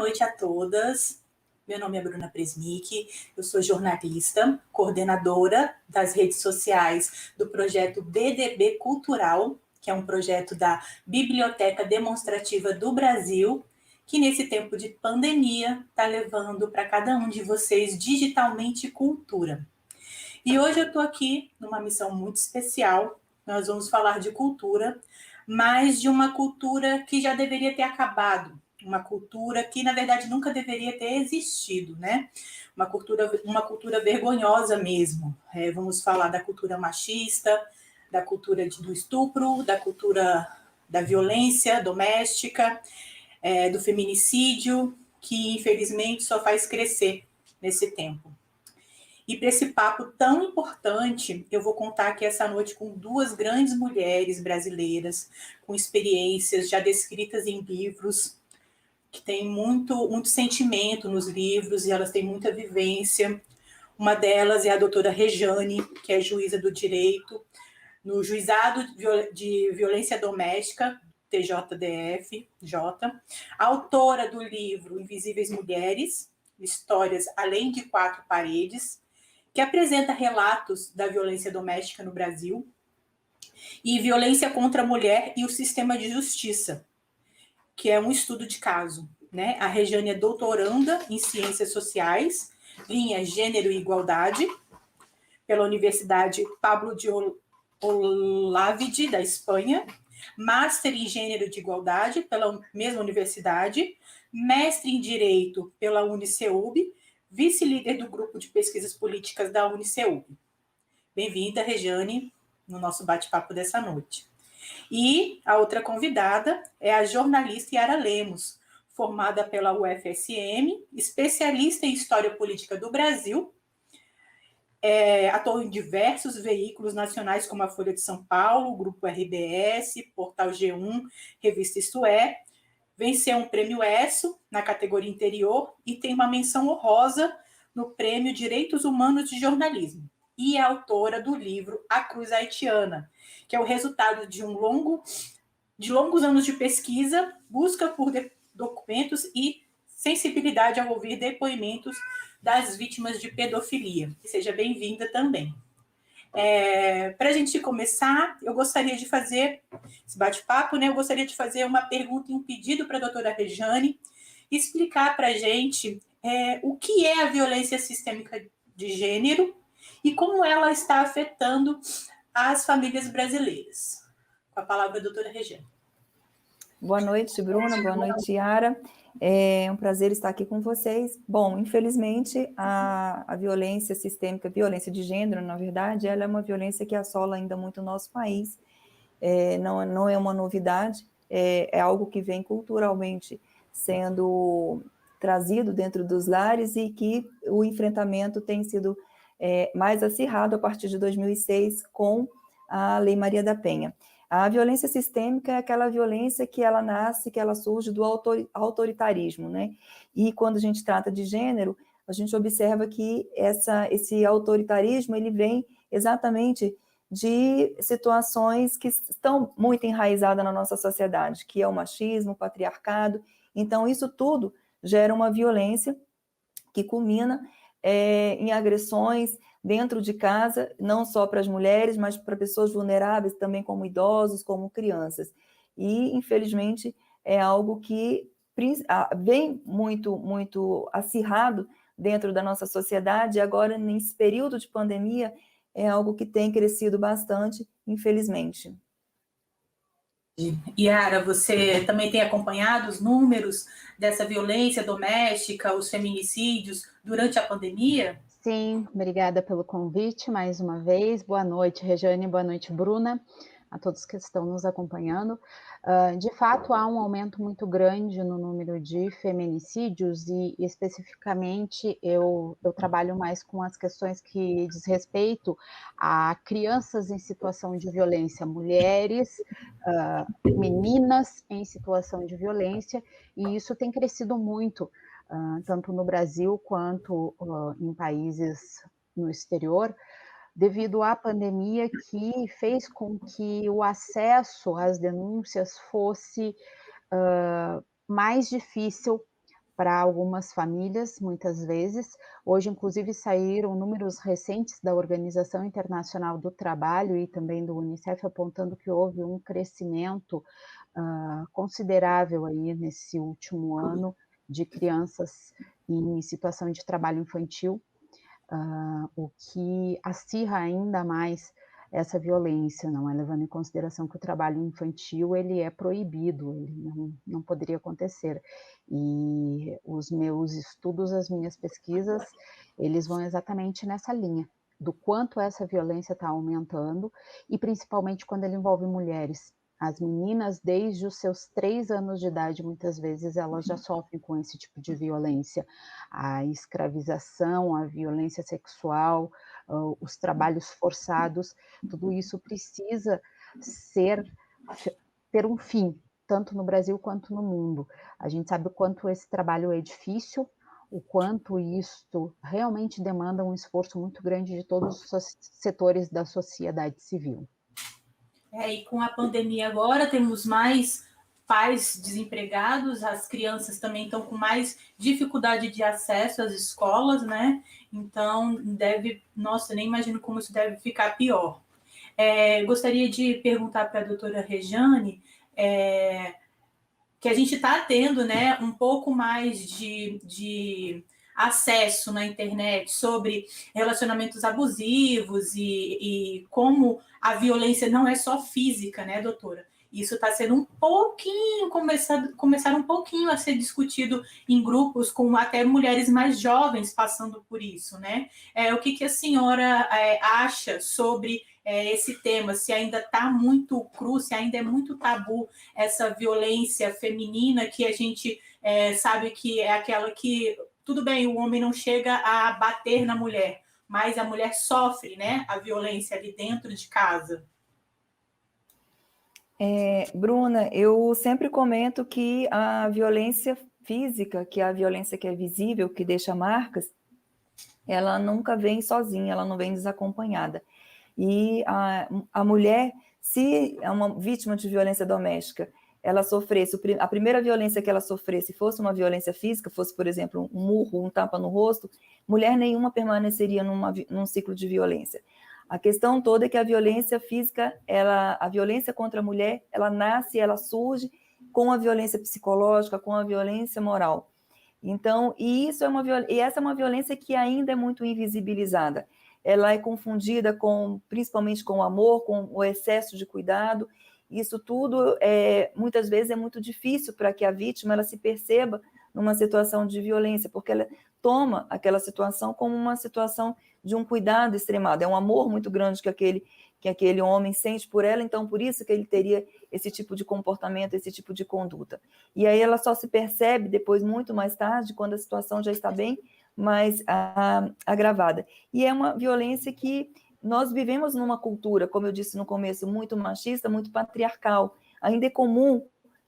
noite a todas. Meu nome é Bruna Presnick, eu sou jornalista, coordenadora das redes sociais do projeto BDB Cultural, que é um projeto da Biblioteca Demonstrativa do Brasil, que nesse tempo de pandemia está levando para cada um de vocês digitalmente cultura. E hoje eu estou aqui numa missão muito especial. Nós vamos falar de cultura, mas de uma cultura que já deveria ter acabado, uma cultura que, na verdade, nunca deveria ter existido, né? Uma cultura vergonhosa mesmo. Vamos falar da cultura machista, da cultura do estupro, da cultura da violência doméstica, do feminicídio, que, infelizmente, só faz crescer nesse tempo. E para esse papo tão importante, eu vou contar aqui essa noite com duas grandes mulheres brasileiras, com experiências já descritas em livros, que têm muito sentimento nos livros e elas têm muita vivência. Uma delas é a doutora Rejane, que é juíza do direito no Juizado de Violência Doméstica, TJDF, autora do livro Invisíveis Mulheres, Histórias Além de Quatro Paredes, que apresenta relatos da violência doméstica no Brasil, e Violência contra a Mulher e o Sistema de Justiça, que é um estudo de caso, né? A Rejane é doutoranda em Ciências Sociais, linha Gênero e Igualdade, pela Universidade Pablo de Olavide, da Espanha, Master em Gênero de Igualdade pela mesma universidade, mestre em Direito pela UniCeub, vice-líder do grupo de pesquisas políticas da UniCeub. Bem-vinda, Rejane, no nosso bate-papo dessa noite. E a outra convidada é a jornalista Yara Lemos, formada pela UFSM, especialista em História Política do Brasil, atuou em diversos veículos nacionais, como a Folha de São Paulo, o Grupo RBS, Portal G1, Revista Isto É, venceu um prêmio ESSO na categoria Interior e tem uma menção honrosa no prêmio Direitos Humanos de Jornalismo. E é autora do livro A Cruz Haitiana, que é o resultado de longos anos de pesquisa, busca por documentos e sensibilidade ao ouvir depoimentos das vítimas de pedofilia. Seja bem-vinda também. Para a gente começar, eu gostaria de fazer esse bate-papo, né? Eu gostaria de fazer uma pergunta e um pedido para a doutora Rejane explicar para a gente o que é a violência sistêmica de gênero e como ela está afetando as famílias brasileiras. Com a palavra, doutora Rejane. Boa noite, Bruna. Boa noite, Yara. É um prazer estar aqui com vocês. Bom, infelizmente, a violência sistêmica, violência de gênero, na verdade, ela é uma violência que assola ainda muito o nosso país. Não é uma novidade, é algo que vem culturalmente sendo trazido dentro dos lares e que o enfrentamento tem sido mais acirrado a partir de 2006 com a Lei Maria da Penha. A violência sistêmica é aquela violência que ela nasce, que ela surge do autoritarismo, né? E quando a gente trata de gênero, a gente observa que esse autoritarismo, ele vem exatamente de situações que estão muito enraizadas na nossa sociedade, que é o machismo, o patriarcado. Então, isso tudo gera uma violência que culmina em agressões dentro de casa, não só para as mulheres, mas para pessoas vulneráveis também, como idosos, como crianças. E, infelizmente, é algo que vem muito acirrado dentro da nossa sociedade, e agora, nesse período de pandemia, é algo que tem crescido bastante, infelizmente. Yara, você também tem acompanhado os números dessa violência doméstica, os feminicídios, durante a pandemia? Sim, obrigada pelo convite mais uma vez. Boa noite, Rejane, boa noite, Bruna, a todos que estão nos acompanhando. De fato, há um aumento muito grande no número de feminicídios e, especificamente, eu trabalho mais com as questões que diz respeito a crianças em situação de violência, mulheres, meninas em situação de violência, e isso tem crescido muito, tanto no Brasil quanto em países no exterior, devido à pandemia, que fez com que o acesso às denúncias fosse mais difícil para algumas famílias, muitas vezes. Hoje, inclusive, saíram números recentes da Organização Internacional do Trabalho e também do Unicef, apontando que houve um crescimento considerável aí nesse último ano de crianças em situação de trabalho infantil, o que acirra ainda mais essa violência, não é? Levando em consideração que o trabalho infantil ele é proibido, ele não poderia acontecer. E os meus estudos, as minhas pesquisas, eles vão exatamente nessa linha, do quanto essa violência está aumentando, e principalmente quando ele envolve mulheres. As meninas, desde os seus 3 anos de idade, muitas vezes, elas já sofrem com esse tipo de violência. A escravização, a violência sexual, os trabalhos forçados, tudo isso precisa ter um fim, tanto no Brasil quanto no mundo. A gente sabe o quanto esse trabalho é difícil, o quanto isto realmente demanda um esforço muito grande de todos os setores da sociedade civil. E com a pandemia agora temos mais pais desempregados, as crianças também estão com mais dificuldade de acesso às escolas, né? Então, nossa, nem imagino como isso deve ficar pior. Gostaria de perguntar para a doutora Rejane, que a gente está tendo, né, um pouco mais de acesso na internet sobre relacionamentos abusivos e como a violência não é só física, né, doutora? Isso está sendo um pouquinho, começar um pouquinho a ser discutido em grupos com até mulheres mais jovens passando por isso, né? O que a senhora acha sobre esse tema, se ainda está muito cru, se ainda é muito tabu essa violência feminina que a gente sabe que é aquela que, tudo bem, o homem não chega a bater na mulher, mas a mulher sofre, né, a violência ali dentro de casa. Bruna, eu sempre comento que a violência física, que é a violência que é visível, que deixa marcas, ela nunca vem sozinha, ela não vem desacompanhada. E a mulher, se é uma vítima de violência doméstica, ela sofresse, a primeira violência que ela sofresse fosse uma violência física, fosse, por exemplo, um murro, um tapa no rosto, mulher nenhuma permaneceria num ciclo de violência. A questão toda é que a violência física, a violência contra a mulher, ela nasce, ela surge com a violência psicológica, com a violência moral. Então, e essa é uma violência que ainda é muito invisibilizada. Ela é confundida principalmente com o amor, com o excesso de cuidado. Isso tudo, muitas vezes, é muito difícil para que a vítima ela se perceba numa situação de violência, porque ela toma aquela situação como uma situação de um cuidado extremado. É um amor muito grande que aquele homem sente por ela, então por isso que ele teria esse tipo de comportamento, esse tipo de conduta. E aí ela só se percebe depois, muito mais tarde, quando a situação já está bem mais agravada. E é uma violência que nós vivemos numa cultura, como eu disse no começo, muito machista, muito patriarcal. Ainda é comum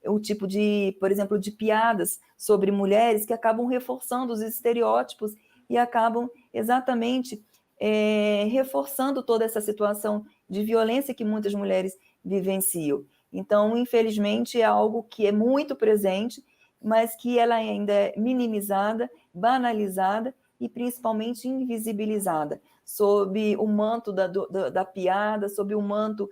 o tipo de, por exemplo, de piadas sobre mulheres que acabam reforçando os estereótipos e acabam exatamente reforçando toda essa situação de violência que muitas mulheres vivenciam. Então, infelizmente, é algo que é muito presente, mas que ela ainda é minimizada, banalizada e principalmente invisibilizada, sob o manto da piada, sob o manto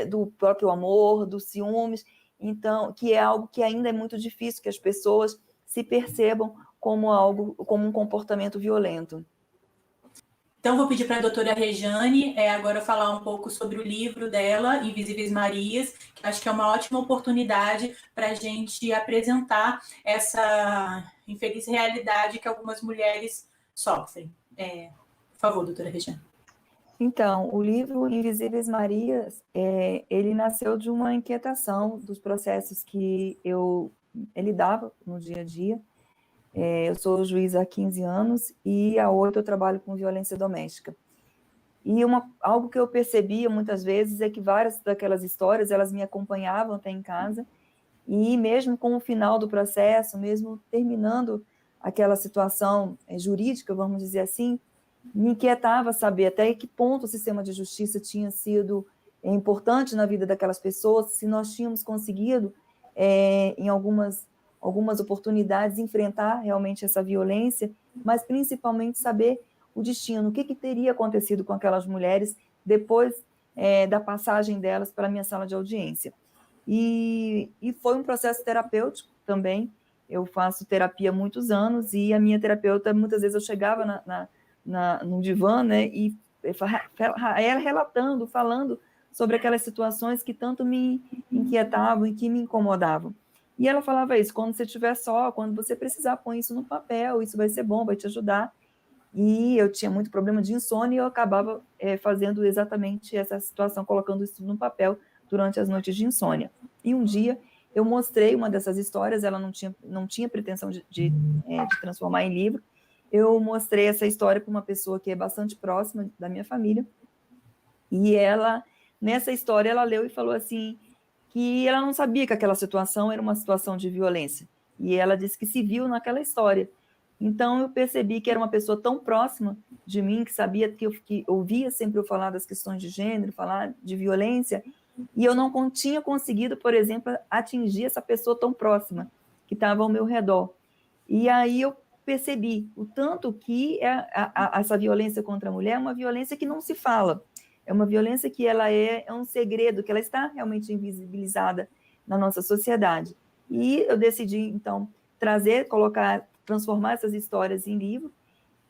do próprio amor, dos ciúmes, então, que é algo que ainda é muito difícil que as pessoas se percebam como um comportamento violento. Então, vou pedir para a doutora Rejane agora falar um pouco sobre o livro dela, Invisíveis Marias, que acho que é uma ótima oportunidade para a gente apresentar essa infeliz realidade que algumas mulheres sofrem. Por favor, doutora Rejane. Então, o livro Invisíveis Marias, ele nasceu de uma inquietação dos processos que eu lidava no dia a dia. Eu sou juíza há 15 anos e há 8 eu trabalho com violência doméstica. E algo que eu percebia muitas vezes é que várias daquelas histórias, elas me acompanhavam até em casa, e mesmo com o final do processo, mesmo terminando aquela situação jurídica, vamos dizer assim, me inquietava saber até que ponto o sistema de justiça tinha sido importante na vida daquelas pessoas, se nós tínhamos conseguido, em algumas algumas oportunidades, enfrentar realmente essa violência, mas principalmente saber o destino, o que teria acontecido com aquelas mulheres depois da passagem delas para a minha sala de audiência. E foi um processo terapêutico também. Eu faço terapia há muitos anos e a minha terapeuta, muitas vezes eu chegava no divã, né, e ela relatando, falando sobre aquelas situações que tanto me inquietavam e que me incomodavam. E ela falava isso: quando você estiver só, quando você precisar, põe isso no papel, isso vai ser bom, vai te ajudar. E eu tinha muito problema de insônia e eu acabava fazendo exatamente essa situação, colocando isso no papel durante as noites de insônia. E um dia eu mostrei uma dessas histórias, ela não tinha pretensão de transformar em livro. Eu mostrei essa história para uma pessoa que é bastante próxima da minha família, e ela, nessa história, ela leu e falou assim, que ela não sabia que aquela situação era uma situação de violência, e ela disse que se viu naquela história. Então eu percebi que era uma pessoa tão próxima de mim, que sabia que ouvia sempre eu falar das questões de gênero, falar de violência, e eu não tinha conseguido, por exemplo, atingir essa pessoa tão próxima, que estava ao meu redor. E aí eu percebi o tanto que essa violência contra a mulher é uma violência que não se fala, é uma violência que ela é um segredo, que ela está realmente invisibilizada na nossa sociedade. E eu decidi, então, transformar essas histórias em livro,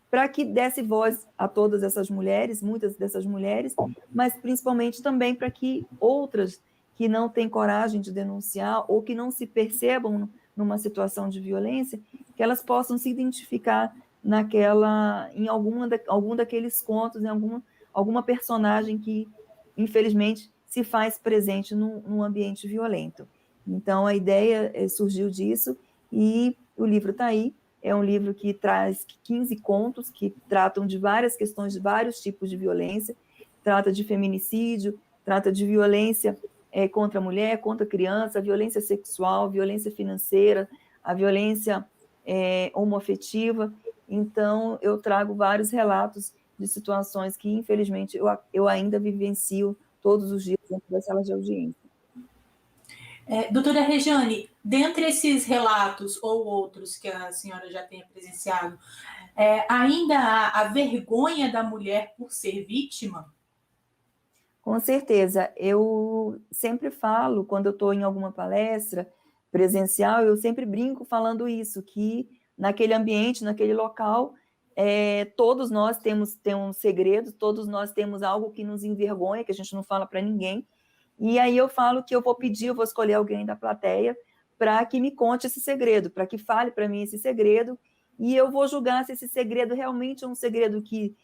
para que desse voz a todas essas mulheres, muitas dessas mulheres, mas principalmente também para que outras que não têm coragem de denunciar ou que não se percebam numa situação de violência, que elas possam se identificar em algum daqueles contos, em alguma personagem que, infelizmente, se faz presente num ambiente violento. Então, a ideia surgiu disso, e o livro está aí. É um livro que traz 15 contos que tratam de várias questões, de vários tipos de violência, trata de feminicídio, trata de violência contra a mulher, contra a criança, a violência sexual, violência financeira, a violência homoafetiva. Então, eu trago vários relatos de situações que, infelizmente, eu ainda vivencio todos os dias dentro das salas de audiência. Doutora Rejane, dentre esses relatos ou outros que a senhora já tenha presenciado, ainda há a vergonha da mulher por ser vítima? Com certeza. Eu sempre falo, quando eu estou em alguma palestra presencial, eu sempre brinco falando isso, que naquele ambiente, naquele local, todos nós temos segredos, todos nós temos algo que nos envergonha, que a gente não fala para ninguém. E aí eu falo que eu vou escolher alguém da plateia para que me conte esse segredo, para que fale para mim esse segredo, e eu vou julgar se esse segredo realmente é um segredo que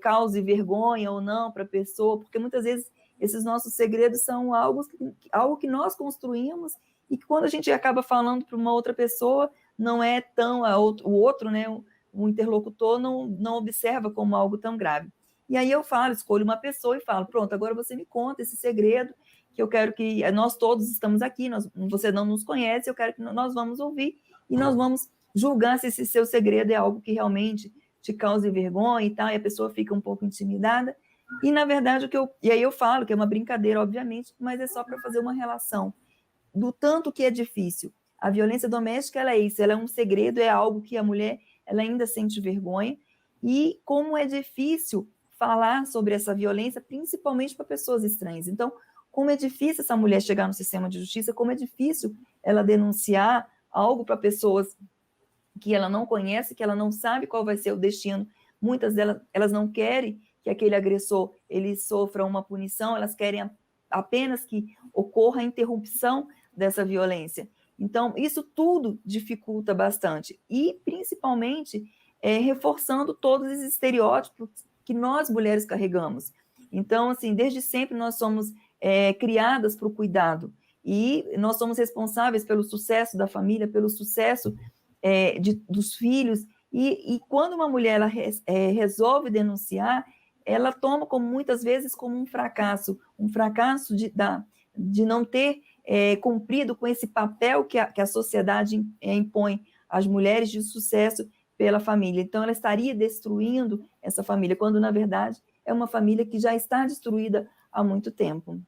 cause vergonha ou não para a pessoa, porque muitas vezes esses nossos segredos são algo que nós construímos, e que quando a gente acaba falando para uma outra pessoa, não é tão, o outro, né, o interlocutor não observa como algo tão grave. E aí eu escolho uma pessoa e falo: pronto, agora você me conta esse segredo, que eu quero que nós todos estamos aqui, você não nos conhece, eu quero que nós vamos ouvir e nós vamos julgar se esse seu segredo é algo que realmente te cause vergonha e tal, e a pessoa fica um pouco intimidada. E, na verdade, e aí eu falo que é uma brincadeira, obviamente, mas é só para fazer uma relação do tanto que é difícil. A violência doméstica, ela é isso, ela é um segredo, é algo que a mulher ela ainda sente vergonha, e como é difícil falar sobre essa violência, principalmente para pessoas estranhas. Então, como é difícil essa mulher chegar no sistema de justiça, como é difícil ela denunciar algo para pessoas que ela não conhece, que ela não sabe qual vai ser o destino. Muitas delas, elas não querem que aquele agressor ele sofra uma punição, elas querem apenas que ocorra a interrupção dessa violência. Então, isso tudo dificulta bastante, e principalmente reforçando todos os estereótipos que nós mulheres carregamos. Então, assim, desde sempre nós somos criadas para o cuidado, e nós somos responsáveis pelo sucesso da família, pelo sucesso dos filhos, e quando uma mulher ela resolve denunciar, ela toma muitas vezes como um fracasso de não ter cumprido com esse papel que a sociedade impõe às mulheres de sucesso pela família. Então, ela estaria destruindo essa família, quando, na verdade, é uma família que já está destruída há muito tempo.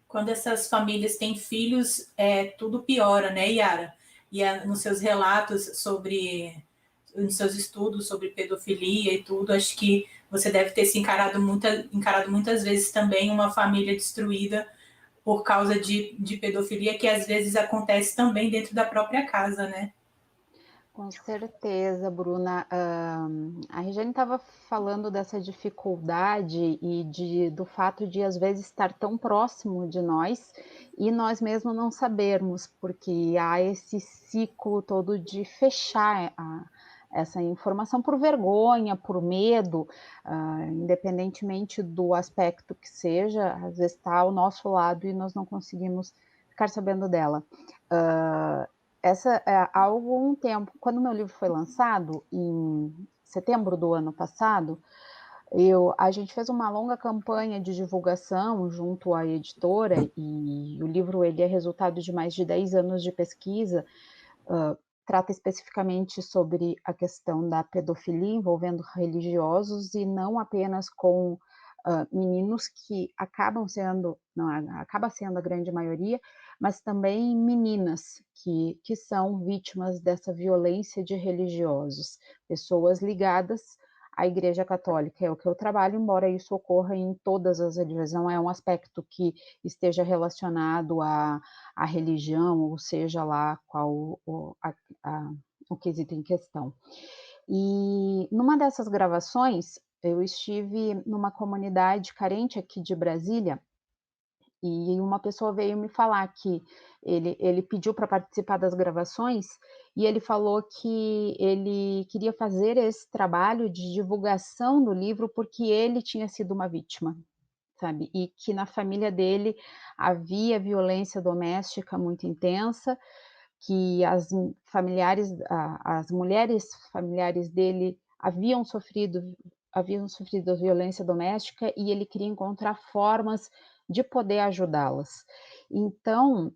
Quando essas famílias têm filhos, tudo piora, né, Yara? E nos seus relatos nos seus estudos sobre pedofilia e tudo, acho que você deve ter se encarado muitas vezes também uma família destruída por causa de pedofilia, que às vezes acontece também dentro da própria casa, né? Com certeza, Bruna. A Regiane estava falando dessa dificuldade e do fato de, às vezes, estar tão próximo de nós e nós mesmos não sabermos, porque há esse ciclo todo de fechar essa informação por vergonha, por medo, independentemente do aspecto que seja, às vezes está ao nosso lado e nós não conseguimos ficar sabendo dela. Há algum tempo, quando meu livro foi lançado, em setembro do ano passado, a gente fez uma longa campanha de divulgação junto à editora, e o livro ele é resultado de mais de 10 anos de pesquisa, trata especificamente sobre a questão da pedofilia envolvendo religiosos, e não apenas com meninos que acaba sendo a grande maioria, mas também meninas que são vítimas dessa violência de religiosos, pessoas ligadas à Igreja Católica. É o que eu trabalho, embora isso ocorra em todas as religiões, não é um aspecto que esteja relacionado à religião, ou seja lá qual o quesito em questão. E numa dessas gravações, eu estive numa comunidade carente aqui de Brasília, e uma pessoa veio me falar que ele pediu para participar das gravações, e ele falou que ele queria fazer esse trabalho de divulgação do livro porque ele tinha sido uma vítima, sabe? E que na família dele havia violência doméstica muito intensa, que as mulheres familiares dele haviam sofrido violência doméstica, e ele queria encontrar formas de poder ajudá-las. Então,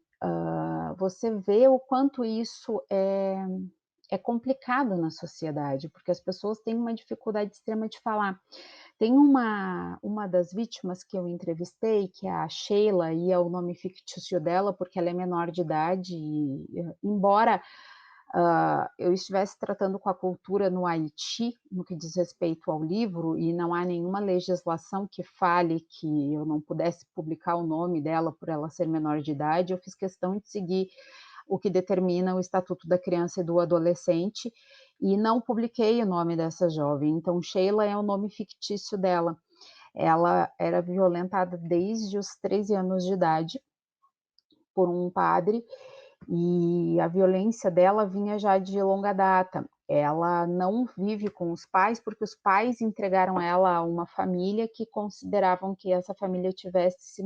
você vê o quanto isso é complicado na sociedade, porque as pessoas têm uma dificuldade extrema de falar. Tem uma das vítimas que eu entrevistei, que é a Sheila, e é o nome fictício dela, porque ela é menor de idade, e embora eu estivesse tratando com a cultura no Haiti, no que diz respeito ao livro, e não há nenhuma legislação que fale que eu não pudesse publicar o nome dela por ela ser menor de idade, eu fiz questão de seguir o que determina o Estatuto da Criança e do Adolescente, e não publiquei o nome dessa jovem. Então, Sheila é o nome fictício dela. Ela era violentada desde os 13 anos de idade por um padre, e a violência dela vinha já de longa data. Ela não vive com os pais, porque os pais entregaram ela a uma família que consideravam que essa família tivesse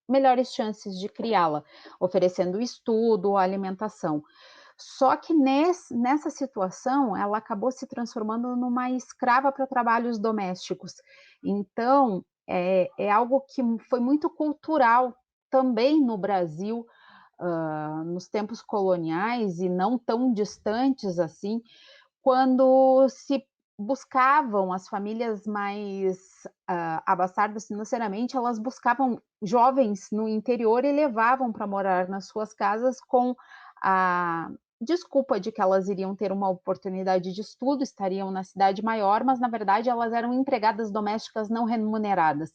melhores chances de criá-la, oferecendo estudo, alimentação. Só que nessa situação, ela acabou se transformando numa escrava para trabalhos domésticos. Então, é algo que foi muito cultural também no Brasil, nos tempos coloniais, e não tão distantes assim, quando se buscavam as famílias mais abastadas financeiramente, elas buscavam jovens no interior e levavam para morar nas suas casas com a desculpa de que elas iriam ter uma oportunidade de estudo, estariam na cidade maior, mas na verdade elas eram empregadas domésticas não remuneradas.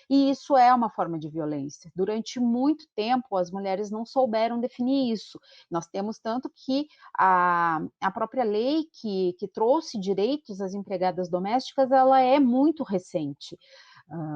E isso é uma forma de violência. Durante muito tempo as mulheres não souberam definir isso. Nós temos tanto que a própria lei que trouxe direitos às empregadas domésticas, ela é muito recente.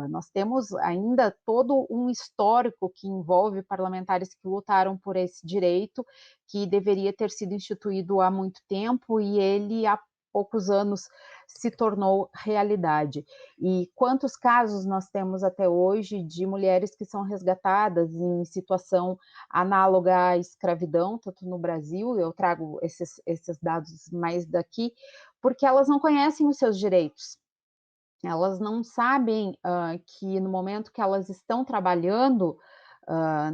Nós temos ainda todo um histórico que envolve parlamentares que lutaram por esse direito, que deveria ter sido instituído há muito tempo, e ele há poucos anos se tornou realidade. E quantos casos nós temos até hoje de mulheres que são resgatadas em situação análoga à escravidão, tanto no Brasil, eu trago esses dados mais daqui, porque elas não conhecem os seus direitos. Elas não sabem que no momento que elas estão trabalhando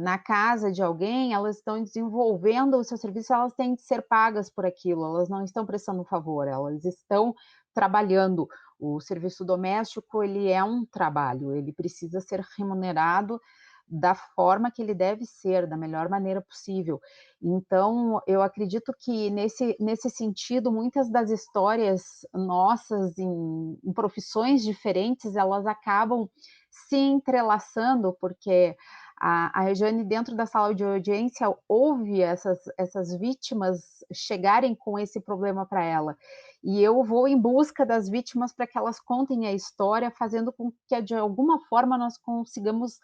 na casa de alguém, elas estão desenvolvendo o seu serviço, elas têm de ser pagas por aquilo, elas não estão prestando um favor, elas estão trabalhando. O serviço doméstico, ele é um trabalho, ele precisa ser remunerado da forma que ele deve ser, da melhor maneira possível. Então, eu acredito que nesse sentido, muitas das histórias nossas em profissões diferentes, elas acabam se entrelaçando, porque a Regiane, dentro da sala de audiência, ouve essas vítimas chegarem com esse problema para ela. E eu vou em busca das vítimas para que elas contem a história, fazendo com que, de alguma forma, nós consigamos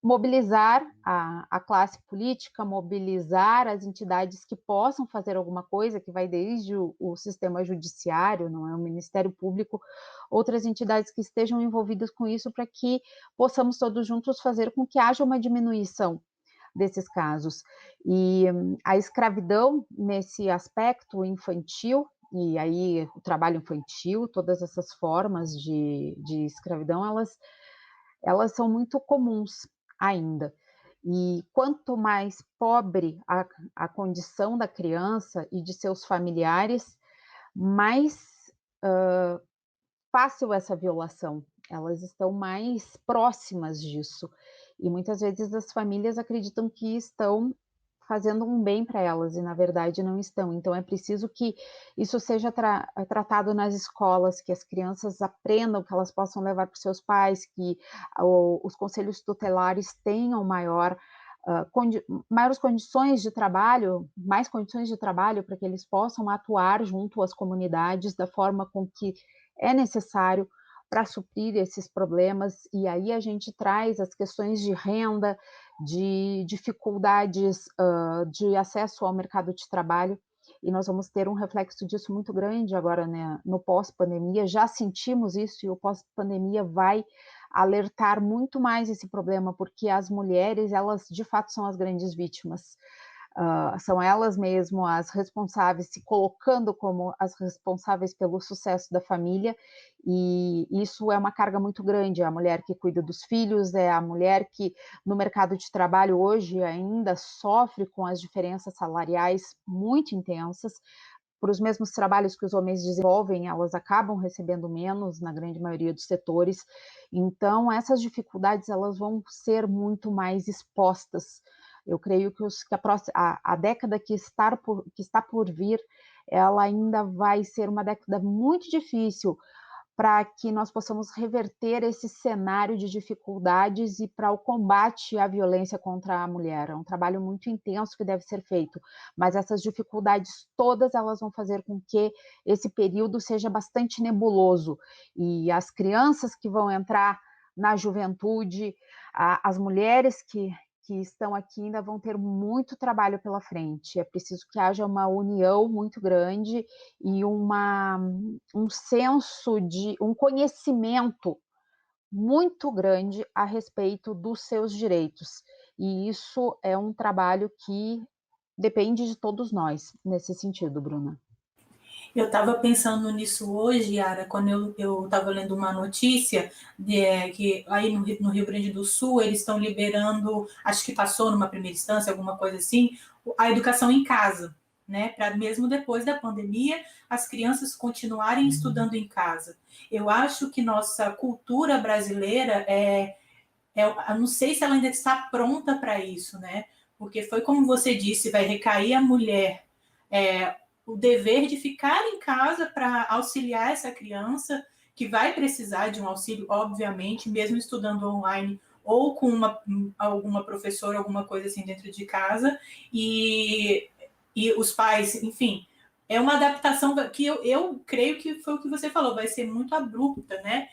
mobilizar a classe política, mobilizar as entidades que possam fazer alguma coisa, que vai desde o sistema judiciário, não é, o Ministério Público, outras entidades que estejam envolvidas com isso, para que possamos todos juntos fazer com que haja uma diminuição desses casos. E a escravidão, nesse aspecto infantil, e aí o trabalho infantil, todas essas formas de escravidão, elas são muito comuns ainda. E quanto mais pobre a condição da criança e de seus familiares, mais fácil essa violação. Elas estão mais próximas disso. E muitas vezes as famílias acreditam que estão fazendo um bem para elas e, na verdade, não estão. Então, é preciso que isso seja tratado nas escolas, que as crianças aprendam, que elas possam levar para os seus pais, que os conselhos tutelares tenham maiores condições de trabalho, mais condições de trabalho, para que eles possam atuar junto às comunidades da forma com que é necessário para suprir esses problemas. E aí a gente traz as questões de renda, de dificuldades de acesso ao mercado de trabalho, e nós vamos ter um reflexo disso muito grande agora, né, no pós-pandemia. Já sentimos isso, e o pós-pandemia vai alertar muito mais esse problema, porque as mulheres, elas de fato são as grandes vítimas. São elas mesmo as responsáveis, se colocando como as responsáveis pelo sucesso da família, e isso é uma carga muito grande. É a mulher que cuida dos filhos, é a mulher que no mercado de trabalho hoje ainda sofre com as diferenças salariais muito intensas. Por os mesmos trabalhos que os homens desenvolvem, elas acabam recebendo menos na grande maioria dos setores. Então, essas dificuldades, elas vão ser muito mais expostas. Eu creio que a década que está por vir, ela ainda vai ser uma década muito difícil para que nós possamos reverter esse cenário de dificuldades e para o combate à violência contra a mulher. É um trabalho muito intenso que deve ser feito, mas essas dificuldades todas, elas vão fazer com que esse período seja bastante nebuloso, e as crianças que vão entrar na juventude, as mulheres que estão aqui ainda vão ter muito trabalho pela frente. É preciso que haja uma união muito grande e um senso um conhecimento muito grande a respeito dos seus direitos. E isso é um trabalho que depende de todos nós, nesse sentido, Bruna. Eu estava pensando nisso hoje, Yara, quando eu estava lendo uma notícia que aí no Rio Grande do Sul eles estão liberando, acho que passou numa primeira instância, alguma coisa assim, a educação em casa, né? Para mesmo depois da pandemia as crianças continuarem estudando em casa. Eu acho que nossa cultura brasileira eu não sei se ela ainda está pronta para isso, né? Porque foi como você disse, vai recair a mulher o dever de ficar em casa para auxiliar essa criança, que vai precisar de um auxílio, obviamente, mesmo estudando online ou com alguma professora, alguma coisa assim dentro de casa, e os pais, enfim, é uma adaptação que eu creio que foi o que você falou, vai ser muito abrupta, né?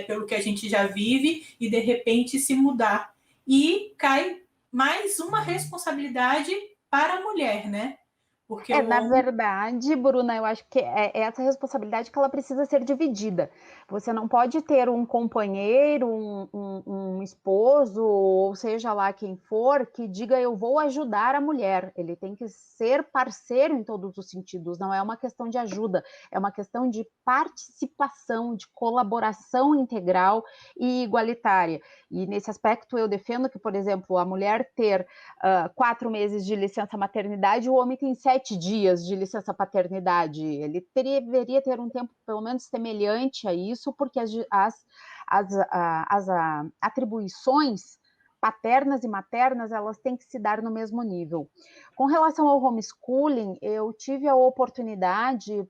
Pelo que a gente já vive, e de repente se mudar. E cai mais uma responsabilidade para a mulher, né? Porque Na verdade, Bruna, eu acho que é essa responsabilidade que ela precisa ser dividida. Você não pode ter um companheiro, um esposo, ou seja lá quem for, que diga eu vou ajudar a mulher. Ele tem que ser parceiro em todos os sentidos. Não é uma questão de ajuda, é uma questão de participação, de colaboração integral e igualitária. E nesse aspecto eu defendo que, por exemplo, a mulher ter 4 meses de licença maternidade, o homem tem 7 dias de licença paternidade. Ele deveria ter um tempo pelo menos semelhante a isso, porque as atribuições paternas e maternas, elas têm que se dar no mesmo nível. Com relação ao homeschooling, eu tive a oportunidade,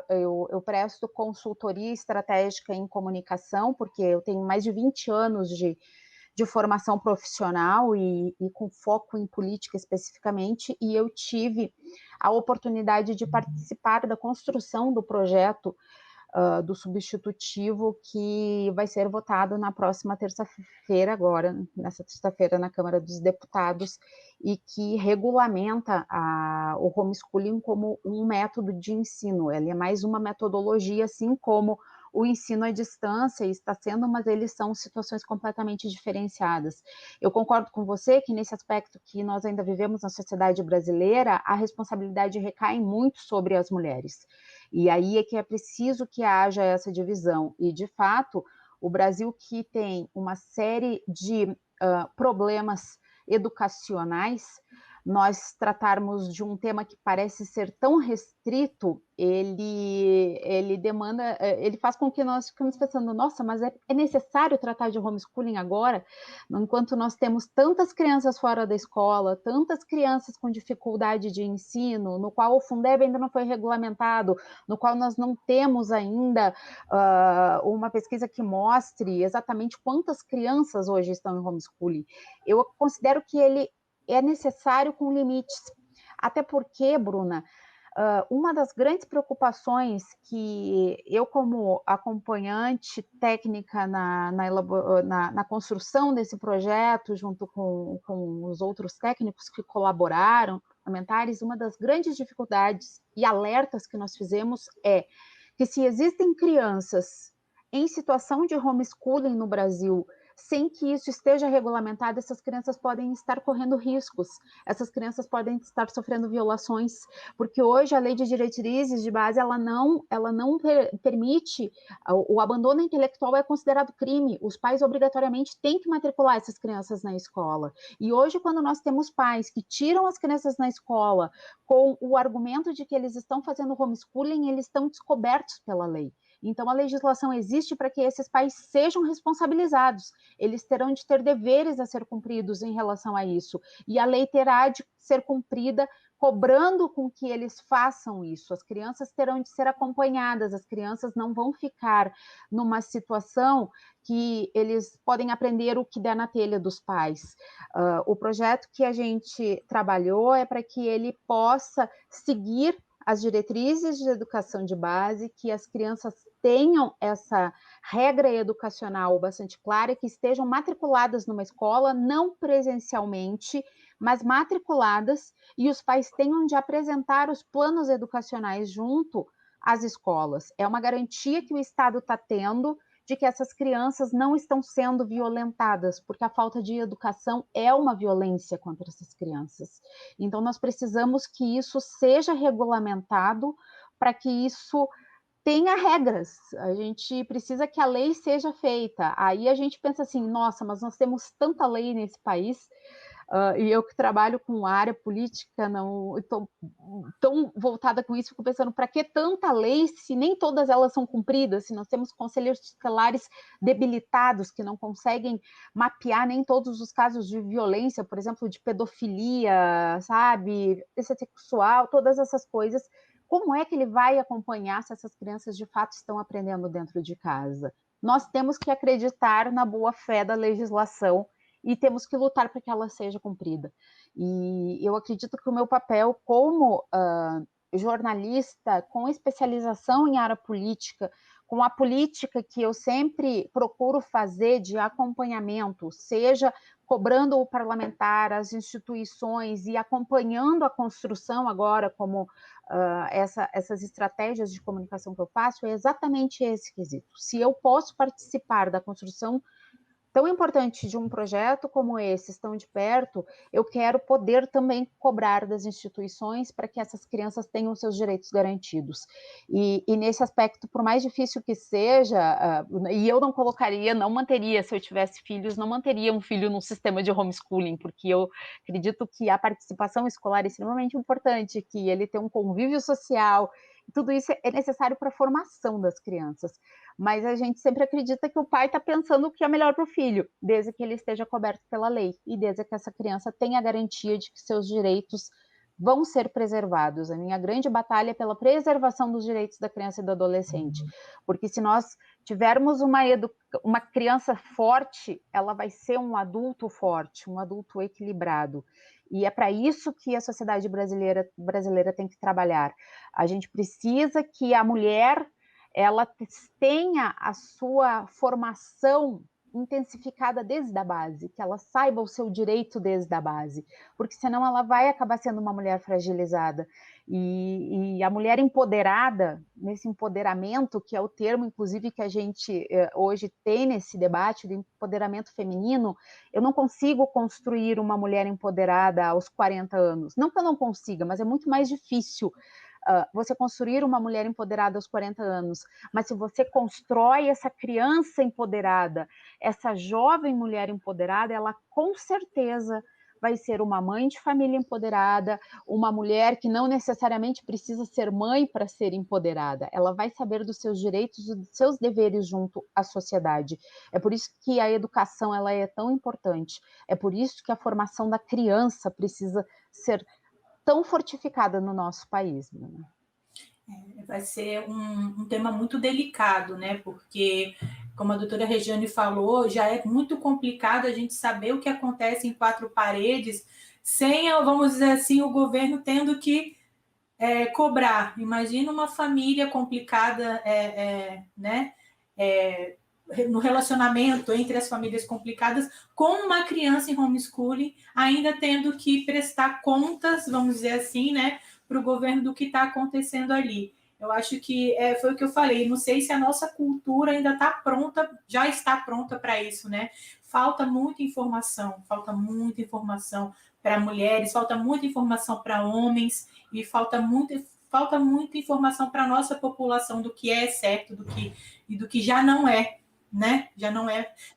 eu presto consultoria estratégica em comunicação, porque eu tenho mais de 20 anos de formação profissional e com foco em política especificamente, e eu tive a oportunidade de participar da construção do projeto do substitutivo que vai ser votado na próxima terça-feira agora, nessa terça-feira na Câmara dos Deputados, e que regulamenta o homeschooling como um método de ensino. Ele é mais uma metodologia, assim como o ensino à distância está sendo, mas eles são situações completamente diferenciadas. Eu concordo com você que nesse aspecto que nós ainda vivemos na sociedade brasileira, a responsabilidade recai muito sobre as mulheres. E aí é que é preciso que haja essa divisão. E, de fato, o Brasil, que tem uma série de problemas educacionais, nós tratarmos de um tema que parece ser tão restrito, ele demanda, ele faz com que nós fiquemos pensando, nossa, mas é necessário tratar de homeschooling agora, enquanto nós temos tantas crianças fora da escola, tantas crianças com dificuldade de ensino, no qual o Fundeb ainda não foi regulamentado, no qual nós não temos ainda uma pesquisa que mostre exatamente quantas crianças hoje estão em homeschooling. Eu considero que ele é necessário com limites, até porque, Bruna, uma das grandes preocupações que eu, como acompanhante técnica na construção desse projeto, junto com os outros técnicos que colaboraram, parlamentares, uma das grandes dificuldades e alertas que nós fizemos é que se existem crianças em situação de homeschooling no Brasil, sem que isso esteja regulamentado, essas crianças podem estar correndo riscos, essas crianças podem estar sofrendo violações, porque hoje a lei de diretrizes de base, ela não permite, o abandono intelectual é considerado crime, os pais obrigatoriamente têm que matricular essas crianças na escola, e hoje quando nós temos pais que tiram as crianças na escola com o argumento de que eles estão fazendo homeschooling, eles estão descobertos pela lei. Então, a legislação existe para que esses pais sejam responsabilizados. Eles terão de ter deveres a ser cumpridos em relação a isso. E a lei terá de ser cumprida cobrando com que eles façam isso. As crianças terão de ser acompanhadas, as crianças não vão ficar numa situação que eles podem aprender o que der na telha dos pais. O projeto que a gente trabalhou é para que ele possa seguir as diretrizes de educação de base, que as crianças tenham essa regra educacional bastante clara, que estejam matriculadas numa escola, não presencialmente, mas matriculadas, e os pais tenham de apresentar os planos educacionais junto às escolas. É uma garantia que o Estado está tendo de que essas crianças não estão sendo violentadas, porque a falta de educação é uma violência contra essas crianças. Então, nós precisamos que isso seja regulamentado para que isso tenha regras. A gente precisa que a lei seja feita. Aí a gente pensa assim, nossa, mas nós temos tanta lei nesse país, e eu que trabalho com área política, não estou tão voltada com isso, fico pensando, para que tanta lei se nem todas elas são cumpridas, se nós temos conselheiros tutelares debilitados, que não conseguem mapear nem todos os casos de violência, por exemplo, de pedofilia, sabe, violência sexual, todas essas coisas. Como é que ele vai acompanhar se essas crianças de fato estão aprendendo dentro de casa? Nós temos que acreditar na boa-fé da legislação e temos que lutar para que ela seja cumprida. E eu acredito que o meu papel como jornalista, com especialização em área política, com a política que eu sempre procuro fazer de acompanhamento, seja cobrando o parlamentar, as instituições e acompanhando a construção agora, como essas estratégias de comunicação que eu faço, é exatamente esse quesito. Se eu posso participar da construção tão importante de um projeto como esse, estão de perto, eu quero poder também cobrar das instituições para que essas crianças tenham seus direitos garantidos. E nesse aspecto, por mais difícil que seja, e eu não manteria, se eu tivesse filhos, não manteria um filho num sistema de homeschooling, porque eu acredito que a participação escolar é extremamente importante, que ele tenha um convívio social, tudo isso é necessário para a formação das crianças. mas a gente sempre acredita que o pai está pensando o que é melhor para o filho, desde que ele esteja coberto pela lei e desde que essa criança tenha a garantia de que seus direitos vão ser preservados. A minha grande batalha é pela preservação dos direitos da criança e do adolescente, porque se nós tivermos uma criança forte, ela vai ser um adulto forte, um adulto equilibrado. E é para isso que a sociedade brasileira tem que trabalhar. A gente precisa que a mulher ela tenha a sua formação intensificada desde a base, que ela saiba o seu direito desde a base, porque senão ela vai acabar sendo uma mulher fragilizada. E a mulher empoderada, nesse empoderamento, que é o termo, inclusive, que a gente hoje tem nesse debate do empoderamento feminino, eu não consigo construir uma mulher empoderada aos 40 anos. Não que eu não consiga, mas é muito mais difícil você construir uma mulher empoderada aos 40 anos, mas se você constrói essa criança empoderada, essa jovem mulher empoderada, ela com certeza vai ser uma mãe de família empoderada, uma mulher que não necessariamente precisa ser mãe para ser empoderada, ela vai saber dos seus direitos e dos seus deveres junto à sociedade. É por isso que a educação ela é tão importante, é por isso que a formação da criança precisa ser tão fortificada no nosso país, Bruna. Vai ser um tema muito delicado, né? Porque, como a doutora Regiane falou, já é muito complicado a gente saber o que acontece em quatro paredes sem, vamos dizer assim, o governo tendo que cobrar. Imagina uma família complicada, né? No relacionamento entre as famílias complicadas, com uma criança em homeschooling, ainda tendo que prestar contas, vamos dizer assim, né, para o governo do que está acontecendo ali. Eu acho que foi o que eu falei, não sei se a nossa cultura ainda está pronta, já está pronta para isso, né? Falta muita informação para mulheres, falta muita informação para homens, e falta muita informação para a nossa população do que é certo e do que já não é, né?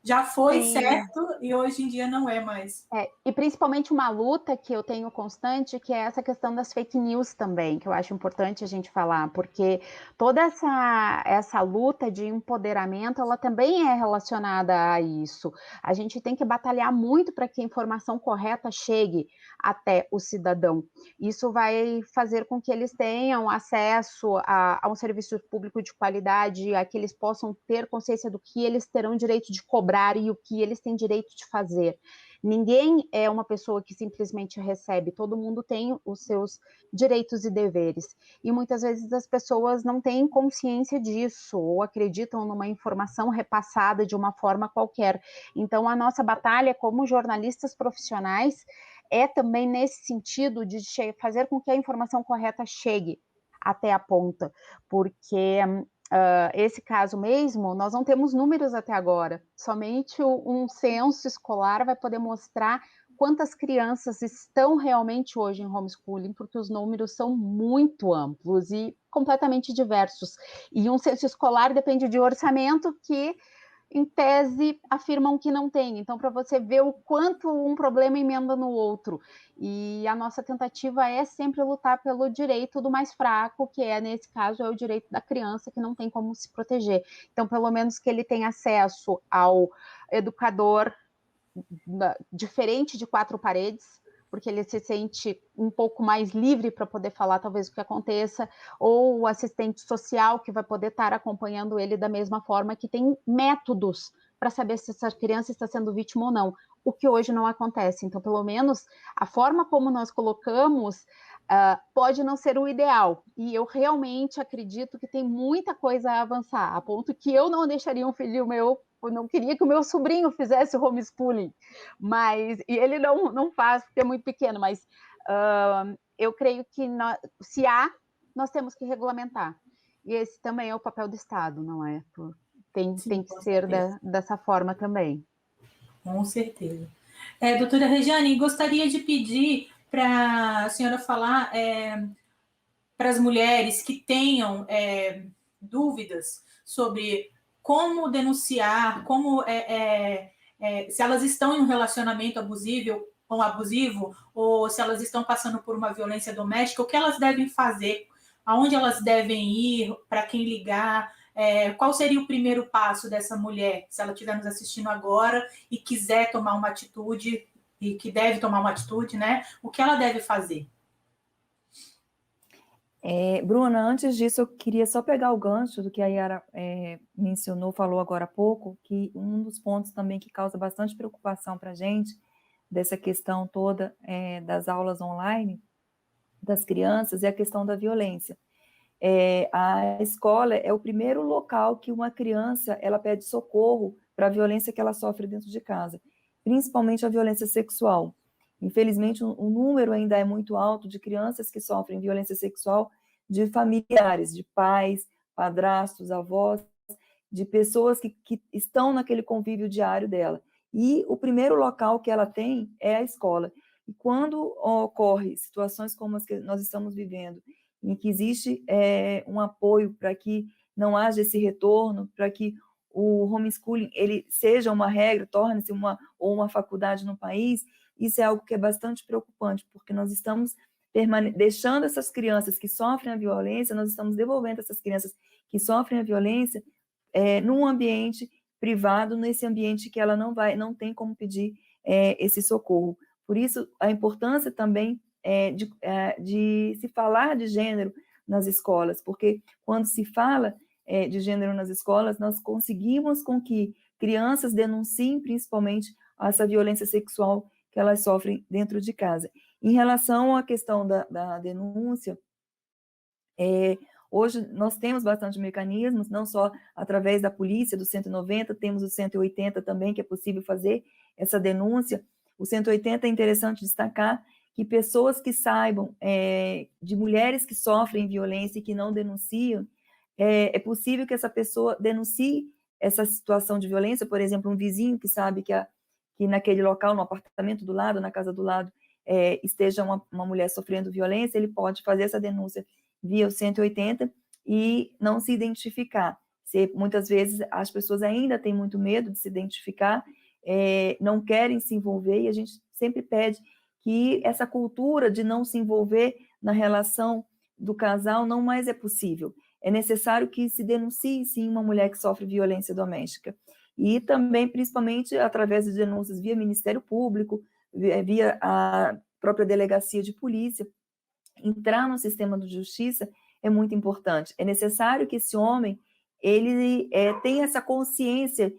Já foi Sim. certo e hoje em dia não é mais. E principalmente uma luta que eu tenho constante, que é essa questão das fake news também, que eu acho importante a gente falar, porque toda essa luta de empoderamento, ela também é relacionada a isso. A gente tem que batalhar muito para que a informação correta chegue até o cidadão. Isso vai fazer com que eles tenham acesso a um serviço público de qualidade, a que eles possam ter consciência do que eles terão direito de cobrar e o que eles têm direito de fazer. Ninguém é uma pessoa que simplesmente recebe, todo mundo tem os seus direitos e deveres. E muitas vezes as pessoas não têm consciência disso, ou acreditam numa informação repassada de uma forma qualquer. Então, a nossa batalha como jornalistas profissionais é também nesse sentido de fazer com que a informação correta chegue até a ponta, porque esse caso mesmo, nós não temos números até agora, somente um censo escolar vai poder mostrar quantas crianças estão realmente hoje em homeschooling, porque os números são muito amplos e completamente diversos, e um censo escolar depende de orçamento que em tese, afirmam que não tem. Então, para você ver o quanto um problema emenda no outro. E a nossa tentativa é sempre lutar pelo direito do mais fraco, que nesse caso, é o direito da criança, que não tem como se proteger. Então, pelo menos que ele tenha acesso ao educador diferente de quatro paredes, porque ele se sente um pouco mais livre para poder falar talvez o que aconteça, ou o assistente social que vai poder estar acompanhando ele da mesma forma, que tem métodos para saber se essa criança está sendo vítima ou não, o que hoje não acontece. Então, pelo menos, a forma como nós colocamos pode não ser o ideal, e eu realmente acredito que tem muita coisa a avançar, a ponto que eu não deixaria um filho meu, eu não queria que o meu sobrinho fizesse o homeschooling, e ele não faz porque é muito pequeno, mas eu creio que se nós temos que regulamentar, e esse também é o papel do Estado, não é? Tem que ser dessa forma também. Com certeza. Doutora Regiane, gostaria de pedir para a senhora falar para as mulheres que tenham dúvidas sobre como denunciar, se elas estão em um relacionamento abusivo, ou se elas estão passando por uma violência doméstica, o que elas devem fazer, aonde elas devem ir, para quem ligar, qual seria o primeiro passo dessa mulher, se ela estiver nos assistindo agora e quiser tomar uma atitude, e que deve tomar uma atitude, né? O que ela deve fazer? Bruna, antes disso, eu queria só pegar o gancho do que a Yara mencionou, falou agora há pouco, que um dos pontos também que causa bastante preocupação para a gente, dessa questão toda das aulas online, das crianças, é a questão da violência. A escola é o primeiro local que uma criança ela pede socorro para a violência que ela sofre dentro de casa, principalmente a violência sexual. Infelizmente, o número ainda é muito alto de crianças que sofrem violência sexual de familiares, de pais, padrastos, avós, de pessoas que estão naquele convívio diário dela. E o primeiro local que ela tem é a escola. E quando ocorre situações como as que nós estamos vivendo, em que existe um apoio para que não haja esse retorno, para que o homeschooling ele seja uma regra, torne-se uma faculdade no país, isso é algo que é bastante preocupante, porque nós estamos deixando essas crianças que sofrem a violência, nós estamos devolvendo essas crianças que sofrem a violência num ambiente privado, nesse ambiente que ela não tem como pedir esse socorro. Por isso, a importância também de se falar de gênero nas escolas, porque quando se fala de gênero nas escolas, nós conseguimos com que crianças denunciem principalmente essa violência sexual que elas sofrem dentro de casa. Em relação à questão da denúncia, hoje nós temos bastante mecanismos, não só através da polícia, do 190, temos o 180 também, que é possível fazer essa denúncia. O 180 é interessante destacar que pessoas que saibam de mulheres que sofrem violência e que não denunciam, é possível que essa pessoa denuncie essa situação de violência, por exemplo, um vizinho que sabe que naquele local, no apartamento do lado, na casa do lado, esteja uma mulher sofrendo violência, ele pode fazer essa denúncia via o 180 e não se identificar. Muitas vezes as pessoas ainda têm muito medo de se identificar, não querem se envolver, e a gente sempre pede que essa cultura de não se envolver na relação do casal não mais é possível. É necessário que se denuncie, sim, uma mulher que sofre violência doméstica. E também, principalmente, através de denúncias via Ministério Público, via a própria delegacia de polícia, entrar no sistema de justiça é muito importante. É necessário que esse homem ele tenha essa consciência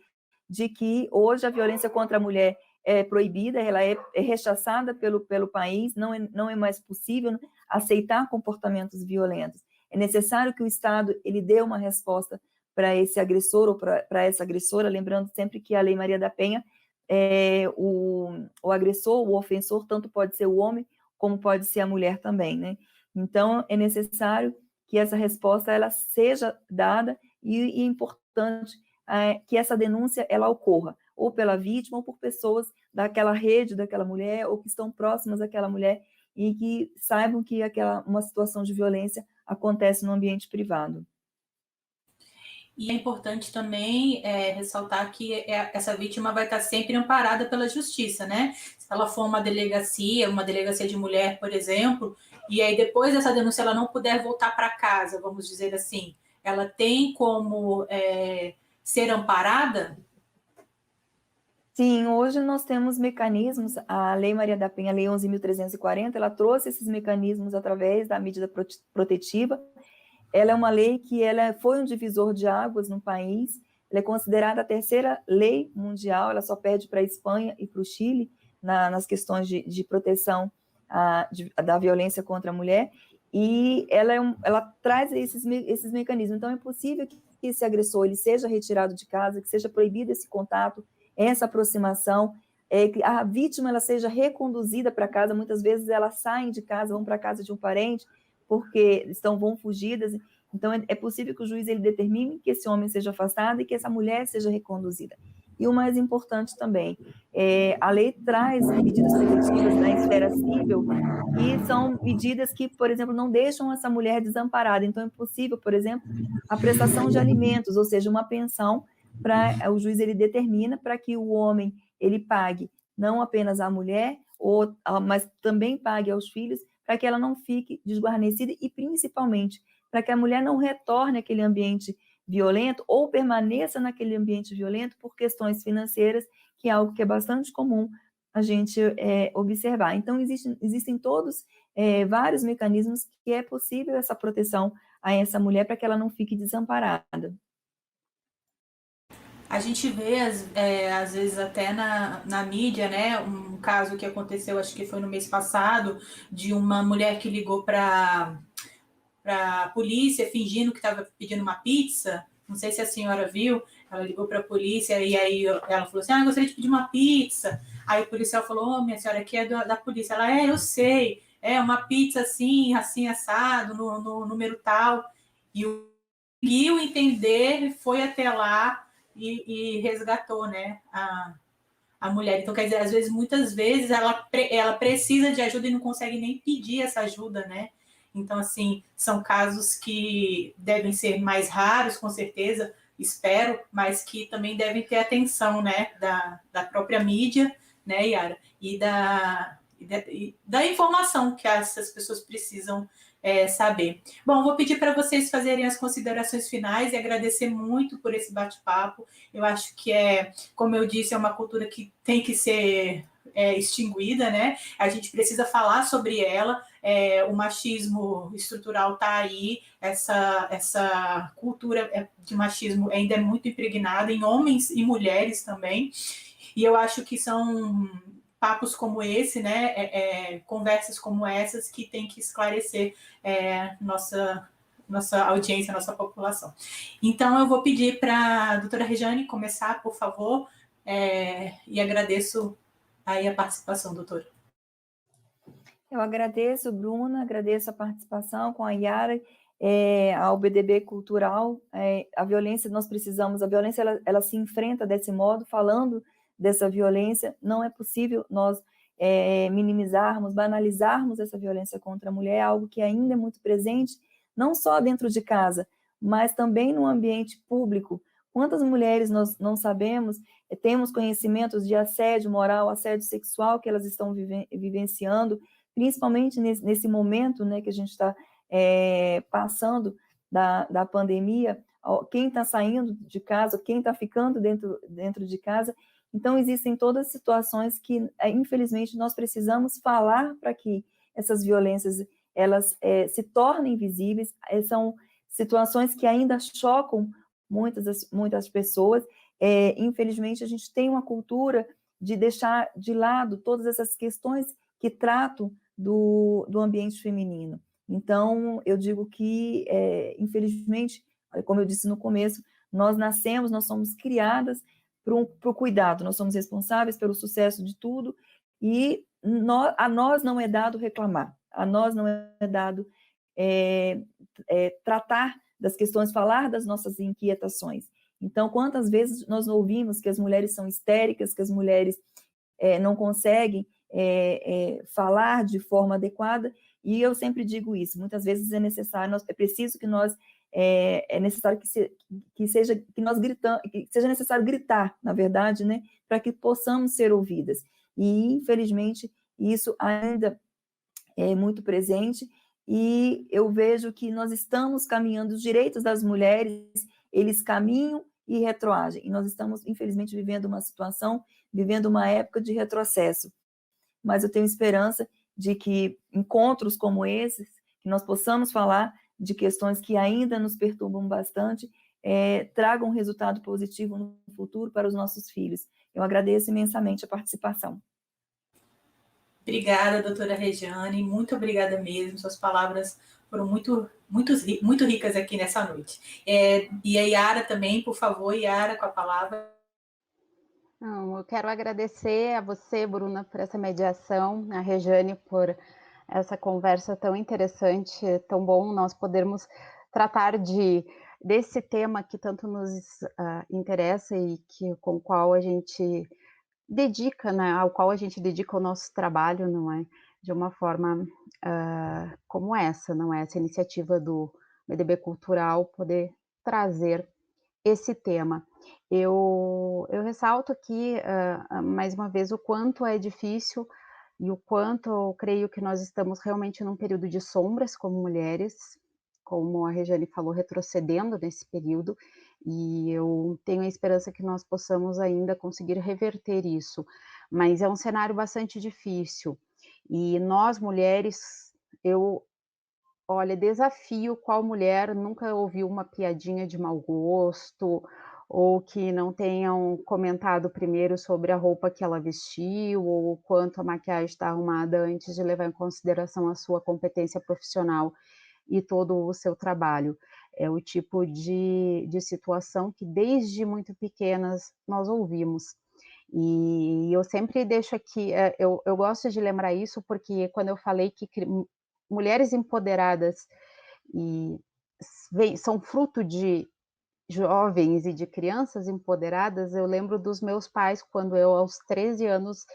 de que hoje a violência contra a mulher é proibida, ela é rechaçada pelo país, não é mais possível aceitar comportamentos violentos. É necessário que o Estado ele dê uma resposta para esse agressor ou para essa agressora, lembrando sempre que a Lei Maria da Penha, o agressor, o ofensor, tanto pode ser o homem como pode ser a mulher também, né? Então, é necessário que essa resposta ela seja dada e é importante que essa denúncia ela ocorra, ou pela vítima, ou por pessoas daquela rede, daquela mulher, ou que estão próximas daquela mulher, e que saibam que uma situação de violência acontece no ambiente privado. E é importante também ressaltar que essa vítima vai estar sempre amparada pela justiça, né? Se ela for uma delegacia de mulher, por exemplo, e aí depois dessa denúncia ela não puder voltar para casa, vamos dizer assim, ela tem como ser amparada? Sim, hoje nós temos mecanismos, a Lei Maria da Penha, a Lei 11.340, ela trouxe esses mecanismos através da medida protetiva. Ela é uma lei que foi um divisor de águas no país, ela é considerada a terceira lei mundial, ela só perde para a Espanha e para o Chile nas questões de proteção da violência contra a mulher, e ela traz esses mecanismos. Então, é possível que esse agressor ele seja retirado de casa, que seja proibido esse contato, essa aproximação, que a vítima ela seja reconduzida para casa. Muitas vezes elas saem de casa, vão para a casa de um parente, porque vão fugidas. Então, é possível que o juiz ele determine que esse homem seja afastado e que essa mulher seja reconduzida. E o mais importante também, a lei traz medidas preventivas na esfera civil, que são medidas que, por exemplo, não deixam essa mulher desamparada. Então, é possível, por exemplo, a prestação de alimentos, ou seja, uma pensão, o juiz ele determina para que o homem ele pague não apenas à mulher, mas também pague aos filhos, para que ela não fique desguarnecida e, principalmente, para que a mulher não retorne àquele ambiente violento ou permaneça naquele ambiente violento por questões financeiras, que é algo que é bastante comum a gente observar. Então, existem todos vários mecanismos que é possível essa proteção a essa mulher para que ela não fique desamparada. A gente vê, às vezes, até na mídia, né, um caso que aconteceu, acho que foi no mês passado, de uma mulher que ligou para a polícia fingindo que estava pedindo uma pizza. Não sei se a senhora viu, ela ligou para a polícia e aí ela falou assim, eu gostaria de pedir uma pizza. Aí o policial falou, minha senhora, aqui é da polícia. Ela, eu sei, é uma pizza assim, assim, assado, no número tal. E conseguiu entender, foi até lá e resgatou, né, a mulher. Então, quer dizer, às vezes, muitas vezes, ela precisa de ajuda e não consegue nem pedir essa ajuda, né? Então, assim, são casos que devem ser mais raros, com certeza, espero, mas que também devem ter atenção, né, da própria mídia, né, Yara? E da informação que essas pessoas precisam saber. Bom, vou pedir para vocês fazerem as considerações finais e agradecer muito por esse bate-papo. Eu acho que como eu disse, é uma cultura que tem que ser extinguida, né? A gente precisa falar sobre ela. O machismo estrutural está aí, essa cultura de machismo ainda é muito impregnada em homens e mulheres também. E eu acho que são papos como esse, né, conversas como essas que tem que esclarecer nossa audiência, nossa população. Então, eu vou pedir para a doutora Rejane começar, por favor, e agradeço aí a participação, doutora. Eu agradeço, Bruna, agradeço a participação com a Yara, ao BDB Cultural. A violência, nós precisamos, a violência ela se enfrenta desse modo, falando dessa violência. Não é possível nós minimizarmos, banalizarmos essa violência contra a mulher, é algo que ainda é muito presente, não só dentro de casa, mas também no ambiente público. Quantas mulheres nós não sabemos, temos conhecimentos de assédio moral, assédio sexual que elas estão vivenciando, principalmente nesse momento, né, que a gente está passando da pandemia, quem está saindo de casa, quem está ficando dentro de casa. Então, existem todas as situações que, infelizmente, nós precisamos falar para que essas violências elas se tornem visíveis. São situações que ainda chocam muitas pessoas. Infelizmente, a gente tem uma cultura de deixar de lado todas essas questões que tratam do ambiente feminino. Então, eu digo que, infelizmente, como eu disse no começo, nós somos criadas para o cuidado, nós somos responsáveis pelo sucesso de tudo, e a nós não é dado reclamar, a nós não é dado tratar das questões, falar das nossas inquietações. Então, quantas vezes nós ouvimos que as mulheres são histéricas, que as mulheres não conseguem falar de forma adequada, e eu sempre digo isso, muitas vezes é necessário, é preciso que nós, é necessário que seja necessário gritar, na verdade, né, para que possamos ser ouvidas, e infelizmente isso ainda é muito presente, e eu vejo que nós estamos caminhando, os direitos das mulheres, eles caminham e retroagem, e nós estamos, infelizmente, vivendo uma época de retrocesso. Mas eu tenho esperança de que encontros como esses, que nós possamos falar de questões que ainda nos perturbam bastante, tragam um resultado positivo no futuro para os nossos filhos. Eu agradeço imensamente a participação. Obrigada, doutora Rejane, muito obrigada mesmo, suas palavras foram muito ricas aqui nessa noite. E a Yara também, por favor, Yara, com a palavra. Não, eu quero agradecer a você, Bruna, por essa mediação, a Rejane por essa conversa tão interessante, tão bom nós podermos tratar desse tema que tanto nos interessa e com o qual a gente dedica, né, ao qual a gente dedica o nosso trabalho, não é? De uma forma como essa, não é? Essa iniciativa do BDB Cultural poder trazer esse tema. Eu ressalto aqui, mais uma vez, o quanto é difícil e o quanto eu creio que nós estamos realmente num período de sombras como mulheres, como a Regiane falou, retrocedendo nesse período, e eu tenho a esperança que nós possamos ainda conseguir reverter isso, mas é um cenário bastante difícil. E nós mulheres, olha, desafio qual mulher nunca ouviu uma piadinha de mau gosto, ou que não tenham comentado primeiro sobre a roupa que ela vestiu, ou o quanto a maquiagem está arrumada antes de levar em consideração a sua competência profissional e todo o seu trabalho. É o tipo de situação que desde muito pequenas nós ouvimos. E eu sempre deixo aqui, eu gosto de lembrar isso, porque quando eu falei que mulheres empoderadas e são fruto de jovens e de crianças empoderadas, eu lembro dos meus pais, quando eu, aos 13 anos,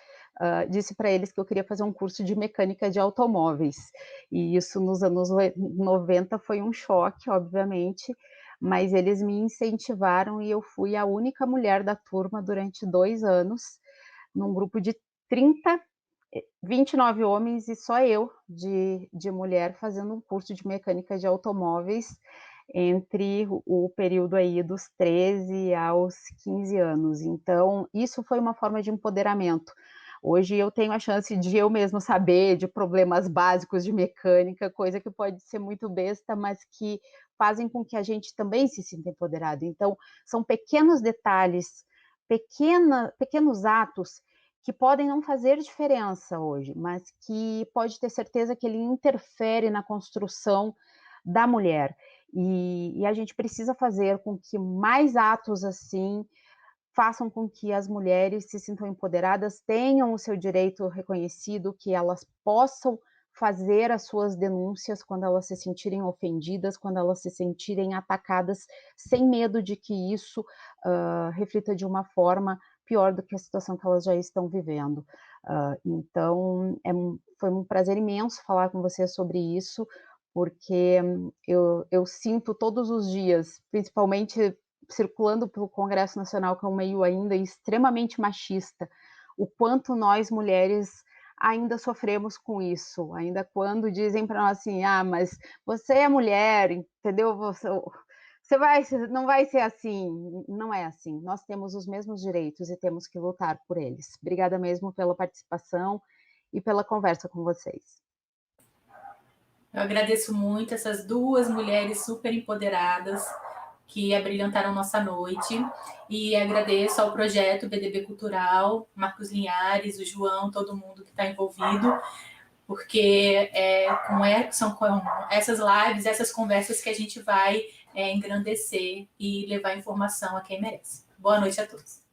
disse para eles que eu queria fazer um curso de mecânica de automóveis. E isso nos anos 90 foi um choque, obviamente, mas eles me incentivaram e eu fui a única mulher da turma durante 2 anos, num grupo de 29 homens e só eu de mulher fazendo um curso de mecânica de automóveis entre o período aí dos 13 aos 15 anos. Então, isso foi uma forma de empoderamento. Hoje eu tenho a chance de eu mesmo saber de problemas básicos de mecânica, coisa que pode ser muito besta, mas que fazem com que a gente também se sinta empoderado. Então, são pequenos detalhes, pequenos atos que podem não fazer diferença hoje, mas que pode ter certeza que ele interfere na construção da mulher. E a gente precisa fazer com que mais atos assim façam com que as mulheres se sintam empoderadas, tenham o seu direito reconhecido, que elas possam fazer as suas denúncias quando elas se sentirem ofendidas, quando elas se sentirem atacadas, sem medo de que isso reflita de uma forma pior do que a situação que elas já estão vivendo. Então, foi um prazer imenso falar com você sobre isso, porque eu sinto todos os dias, principalmente circulando pelo Congresso Nacional, que é um meio ainda extremamente machista, o quanto nós mulheres ainda sofremos com isso, ainda quando dizem para nós assim, mas você é mulher, entendeu? Não vai ser assim. Não é assim. Nós temos os mesmos direitos e temos que lutar por eles. Obrigada mesmo pela participação e pela conversa com vocês. Eu agradeço muito essas duas mulheres super empoderadas que abrilhantaram nossa noite, e agradeço ao projeto BDB Cultural, Marcos Linhares, o João, todo mundo que está envolvido, porque são com essas lives, essas conversas que a gente vai engrandecer e levar informação a quem merece. Boa noite a todos.